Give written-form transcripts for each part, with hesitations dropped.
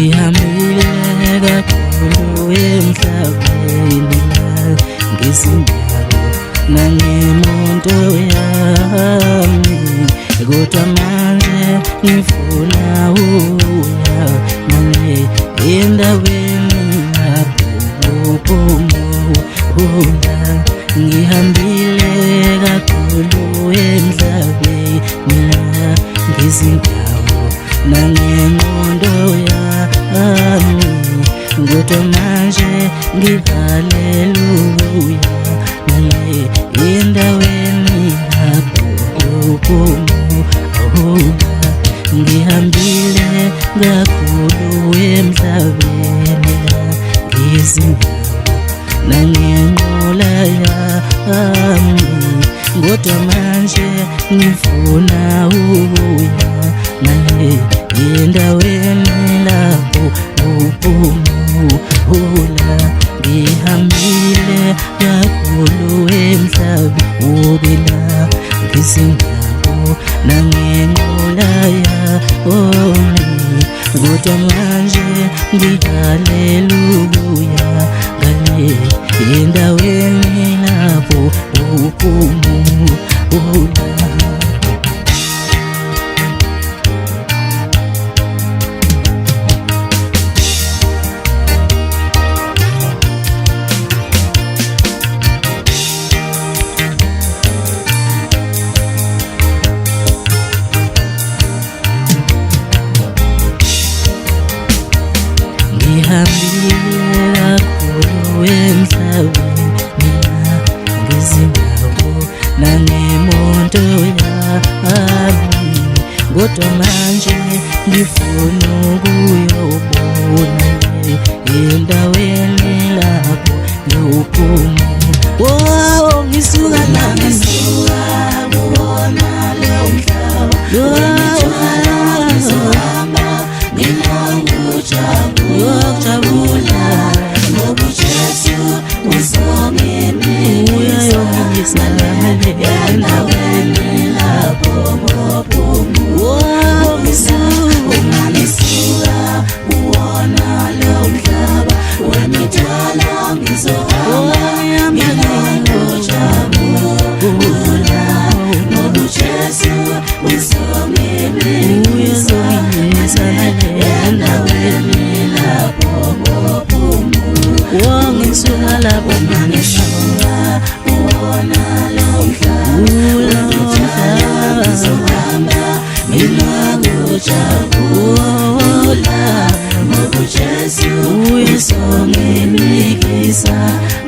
ngihambile kakhulu emhlabeni la ngezindawo nangemonto yami, kodwa manje ngifuna uya manje endaweni lapho uphumula. Ngihambile kakhulu emhlabeni la ngezindawo nangemondo yami, kodwa manje ngihaleluya manje endaweni lapho uphumula. Ngihambile kakhulu emhlabeni la ngezindawo nangenqola yami, kodwa manje ngifuna ukuya manje endaweni lapho uphumula. Ngihambile kakhulu emhlabeni la ngezindawo nangenqola yami, kodwa manje ngihaleluya ngale endaweni lapho uphumula. Ngihambile kakhulu emhlabeni la ngezindawo nangemonto yami, kodwa manje ngifuna ukuyobona endaweni lapho uphumula. Ngisuka la ngisuka kubona leyo mhlaba, ngizohamba ngiyokujabula ngoba uJesu uzongimisa endaweni lapho uphumula. Uma ngisuka kuwona leyo mhlaba wemidala, ngizohamba ngiyokujabula ngoba uJesu uzongimisa endaweni lapho uphumula. Ngisuka lapho ngisuka kuwona leyo mhlaba, ngizohamba ngiyokujabula ngoba uJesu uzongimikisa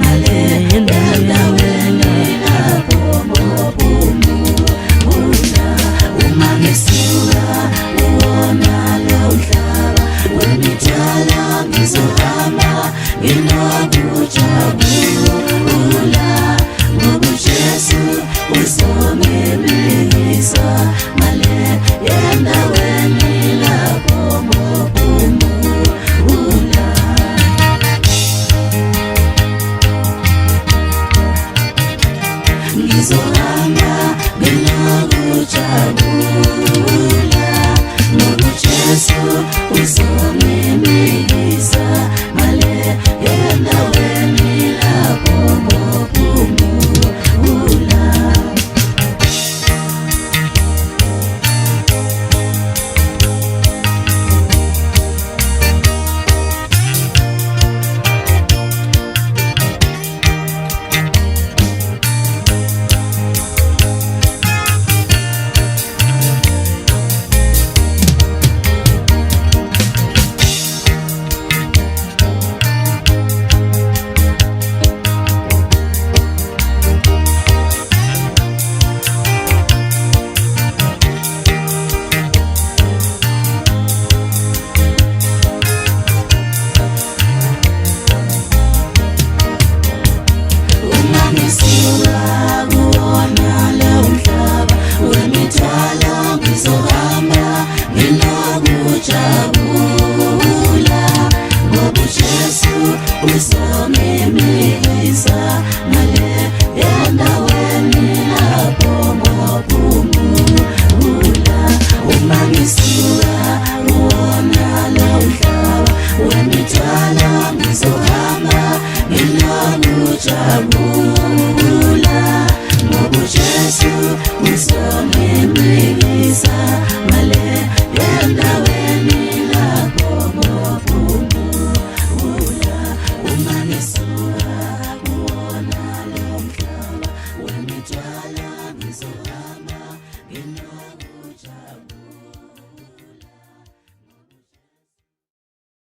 ngale endaweni lapho uphumula. Uma ngisuka kuwona leyo mhlaba wemidala, ngizohamba ngiyokujabula ngoba uJesu uzongimikisa ngale endaweni lapho uphumula. Ngizohamba ngiyokujabula ngoba uJesu uzongimikisa ngale endaweni lapho uphumula. Mungu